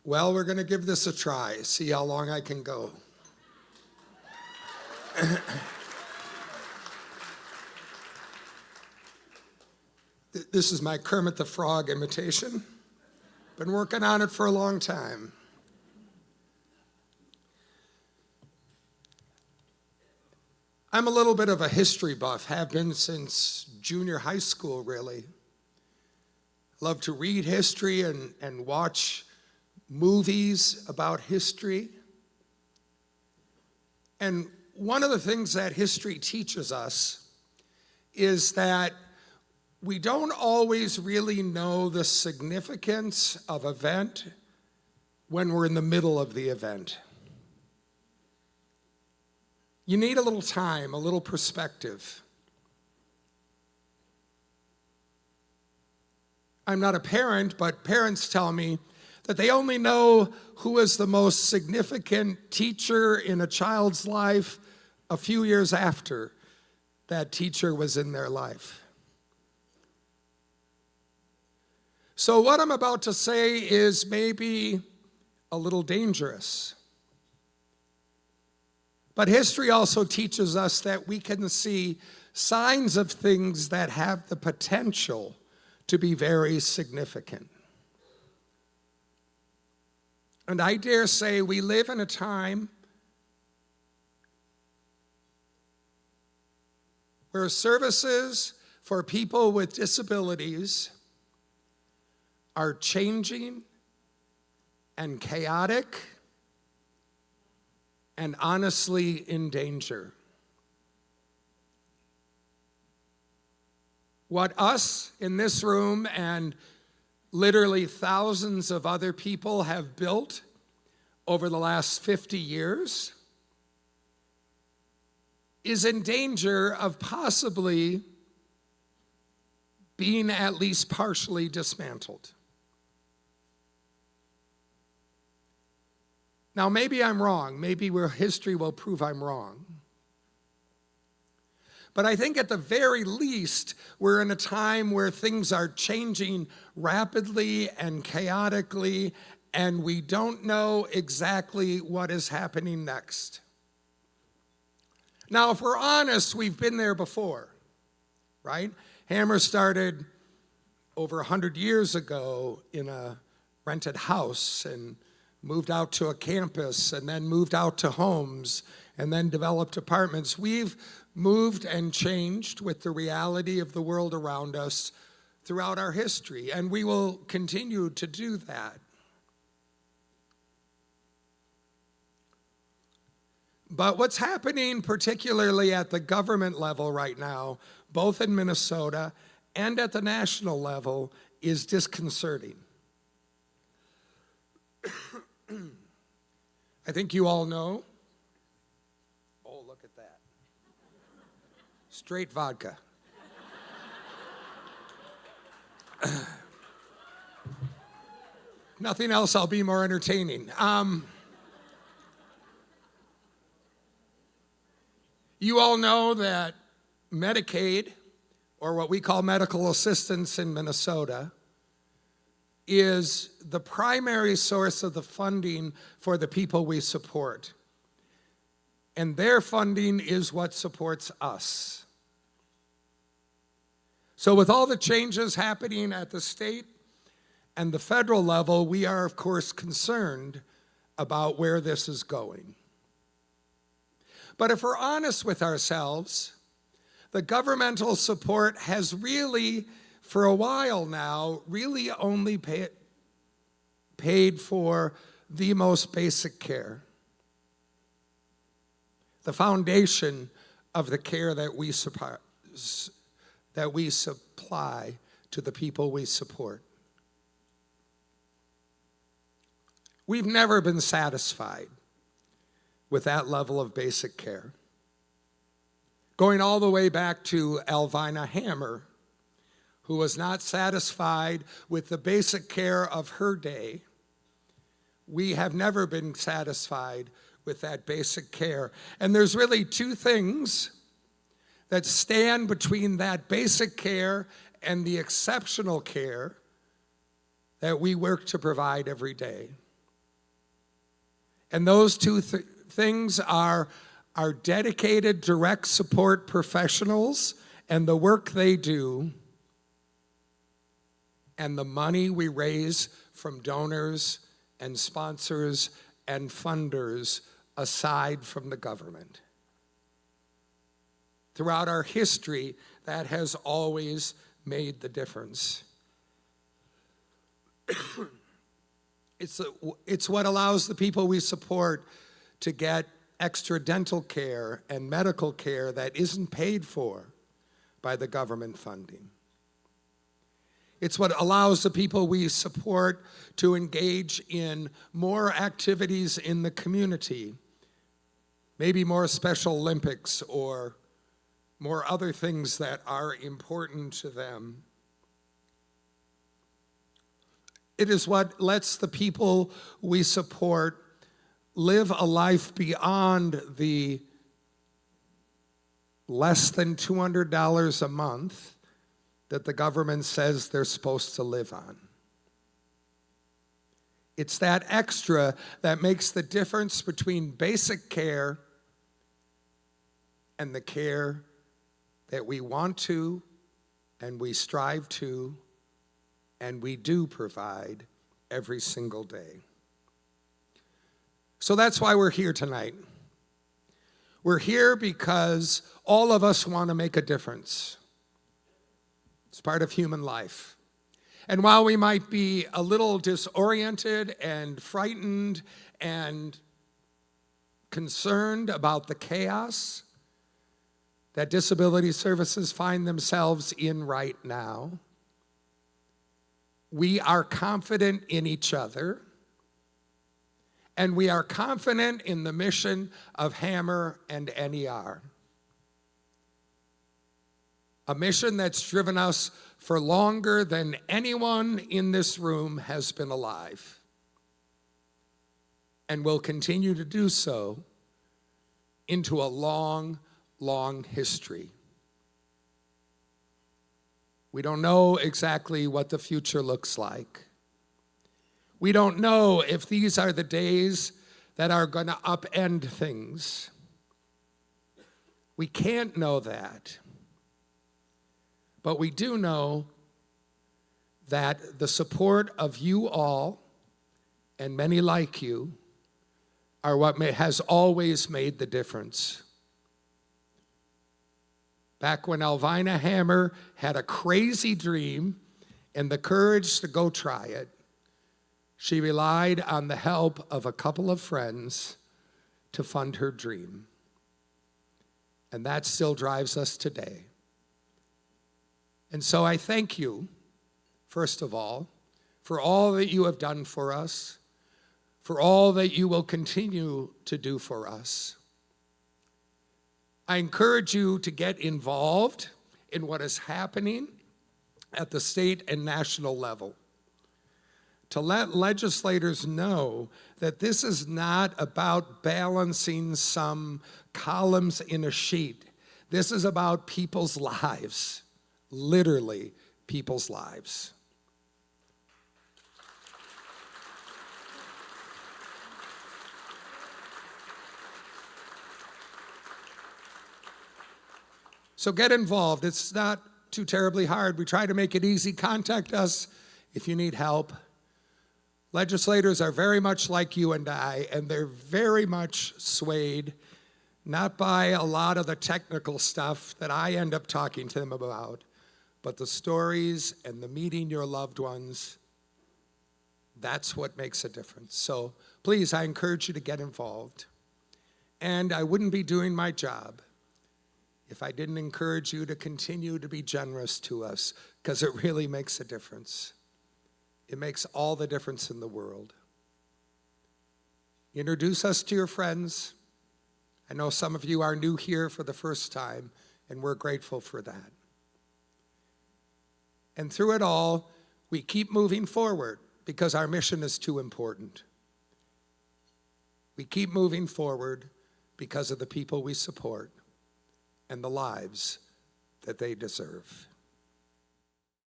Well, we're going to give this a try, see how long I can go. This is my Kermit the Frog imitation. Been working on it for a long time. I'm a little bit of a history buff, have been since junior high school, really. Love to read history and watch movies about history. And one of the things that history teaches us is that we don't always really know the significance of an event when we're in the middle of the event. You need a little time, a little perspective. I'm not a parent, but parents tell me that they only know who is the most significant teacher in a child's life a few years after that teacher was in their life. So what I'm about to say is maybe a little dangerous. But history also teaches us that we can see signs of things that have the potential to be very significant. And I dare say we live in a time where services for people with disabilities are changing and chaotic and honestly in danger. What us in this room and literally thousands of other people have built over the last 50 years is in danger of possibly being at least partially dismantled. Now, maybe I'm wrong. Maybe history will prove I'm wrong. But I think at the very least, we're in a time where things are changing rapidly and chaotically, and we don't know exactly what is happening next. Now, if we're honest, we've been there before, right? Hammer started over 100 years ago in a rented house and moved out to a campus and then moved out to homes and then developed apartments. We've moved and changed with the reality of the world around us throughout our history, and we will continue to do that. But what's happening particularly at the government level right now, both in Minnesota and at the national level, is disconcerting. I think you all know. Oh, look at that. Straight vodka. Nothing else, I'll be more entertaining. You all know that Medicaid, or what we call medical assistance in Minnesota, is the primary source of the funding for the people we support. And their funding is what supports us. So with all the changes happening at the state and the federal level, we are, of course, concerned about where this is going. But if we're honest with ourselves, the governmental support has really, for a while now, really only paid for the most basic care, the foundation of the care that we supply to the people we support. We've never been satisfied with that level of basic care. Going all the way back to Elvina Hammer, who was not satisfied with the basic care of her day, we have never been satisfied with that basic care. And there's really two things that stand between that basic care and the exceptional care that we work to provide every day. And those two things are our dedicated direct support professionals and the work they do, and the money we raise from donors and sponsors and funders aside from the government. Throughout our history, that has always made the difference. It's what allows the people we support to get extra dental care and medical care that isn't paid for by the government funding. It's what allows the people we support to engage in more activities in the community, maybe more Special Olympics or more other things that are important to them. It is what lets the people we support live a life beyond the less than $200 a month that the government says they're supposed to live on. It's that extra that makes the difference between basic care and the care that we want to and we strive to and we do provide every single day. So that's why we're here tonight. We're here because all of us want to make a difference. It's part of human life. And while we might be a little disoriented and frightened and concerned about the chaos that disability services find themselves in right now, we are confident in each other, and we are confident in the mission of Hammer and NER. A mission that's driven us for longer than anyone in this room has been alive, and will continue to do so into a long, long history. We don't know exactly what the future looks like. We don't know if these are the days that are going to upend things. We can't know that. But we do know that the support of you all and many like you are what has always made the difference. Back when Elvina Hammer had a crazy dream and the courage to go try it, she relied on the help of a couple of friends to fund her dream. And that still drives us today. And so I thank you, first of all, for all that you have done for us, for all that you will continue to do for us. I encourage you to get involved in what is happening at the state and national level, to let legislators know that this is not about balancing some columns in a sheet. This is about people's lives, literally people's lives. So get involved. It's not too terribly hard. We try to make it easy. Contact us if you need help. Legislators are very much like you and I, and they're very much swayed, not by a lot of the technical stuff that I end up talking to them about, but the stories and the meeting your loved ones. That's what makes a difference. So please, I encourage you to get involved. And I wouldn't be doing my job if I didn't encourage you to continue to be generous to us, because it really makes a difference. It makes all the difference in the world. Introduce us to your friends. I know some of you are new here for the first time, and we're grateful for that. And through it all, we keep moving forward because our mission is too important. We keep moving forward because of the people we support and the lives that they deserve.